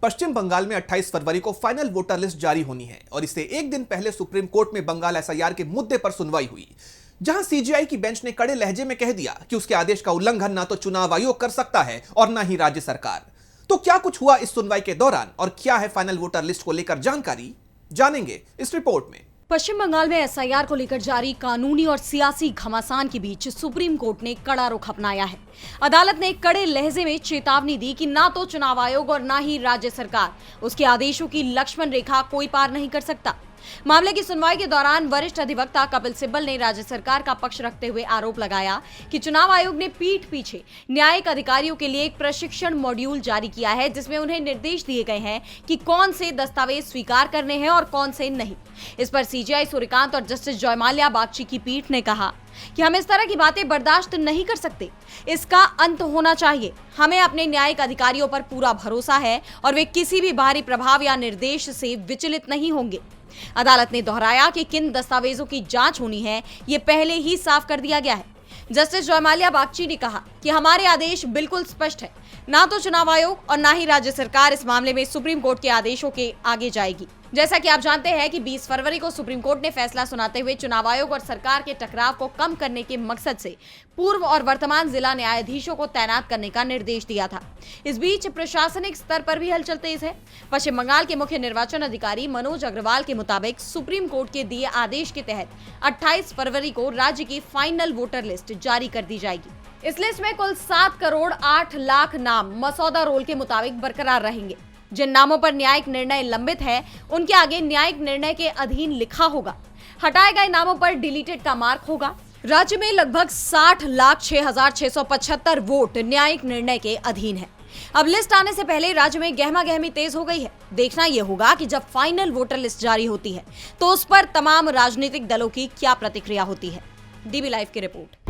पश्चिम बंगाल में 28 फरवरी को final voter list जारी होनी है और इससे एक दिन पहले सुप्रीम कोर्ट में बंगाल एसआईआर के मुद्दे पर सुनवाई हुई, जहां सीजीआई की बेंच ने कड़े लहजे में कह दिया कि उसके आदेश का उल्लंघन ना तो चुनाव आयोग कर सकता है और ना ही राज्य सरकार। तो क्या कुछ हुआ इस सुनवाई के दौरान और क्या है फाइनल वोटर लिस्ट को लेकर जानकारी, जानेंगे इस रिपोर्ट में। पश्चिम बंगाल में एसआईआर को लेकर जारी कानूनी और सियासी घमासान के बीच सुप्रीम कोर्ट ने कड़ा रुख अपनाया है। अदालत ने कड़े लहजे में चेतावनी दी कि ना तो चुनाव आयोग और ना ही राज्य सरकार उसके आदेशों की लक्ष्मण रेखा कोई पार नहीं कर सकता। मामले की सुनवाई के दौरान वरिष्ठ अधिवक्ता कपिल सिब्बल ने राज्य सरकार का पक्ष रखते हुए आरोप लगाया कि चुनाव आयोग ने पीठ पीछे न्यायिक अधिकारियों के लिए एक प्रशिक्षण मॉड्यूल जारी किया है, जिसमें उन्हें निर्देश दिए गए हैं कि कौन से दस्तावेज स्वीकार करने हैं और कौन से नहीं। इस पर सीजेआई सूर्यकांत और जस्टिस जयमाल्या बागची की पीठ ने कहा कि हम इस तरह की बातें बर्दाश्त नहीं कर सकते, इसका अंत होना चाहिए। हमें अपने न्यायिक अधिकारियों पर पूरा भरोसा है और वे किसी भी बाहरी प्रभाव या निर्देश से विचलित नहीं होंगे। अदालत ने दोहराया कि किन दस्तावेजों की जांच होनी है, ये पहले ही साफ कर दिया गया है। जस्टिस जयमाल्या बागची ने कहा कि हमारे आदेश बिल्कुल स्पष्ट है, ना तो चुनाव आयोग और ना ही राज्य सरकार इस मामले में सुप्रीम कोर्ट के आदेशों के आगे जाएगी। जैसा कि आप जानते हैं कि 20 फरवरी को सुप्रीम कोर्ट ने फैसला सुनाते हुए चुनाव आयोग और सरकार के टकराव को कम करने के मकसद से पूर्व और वर्तमान जिला न्यायाधीशों को तैनात करने का निर्देश दिया था। इस बीच प्रशासनिक स्तर पर भी हलचल तेज है। पश्चिम बंगाल के मुख्य निर्वाचन अधिकारी मनोज अग्रवाल के मुताबिक सुप्रीम कोर्ट के दिए आदेश के तहत 28 फरवरी को राज्य की फाइनल वोटर लिस्ट जारी कर दी जाएगी। इस लिस्ट में कुल 7 करोड़ 8 लाख नाम मसौदा रोल के मुताबिक बरकरार रहेंगे। जिन नामों पर न्यायिक निर्णय लंबित है, उनके आगे न्यायिक निर्णय के अधीन लिखा होगा। हटाए गए नामों पर डिलीटेड का मार्क होगा। राज्य में लगभग 60,06,675 वोट न्यायिक निर्णय के अधीन है। अब लिस्ट आने से पहले राज्य में गहमा गहमी तेज हो गई है। देखना यह होगा कि जब फाइनल वोटर लिस्ट जारी होती है तो उस पर तमाम राजनीतिक दलों की क्या प्रतिक्रिया होती है। डीबी लाइव की रिपोर्ट।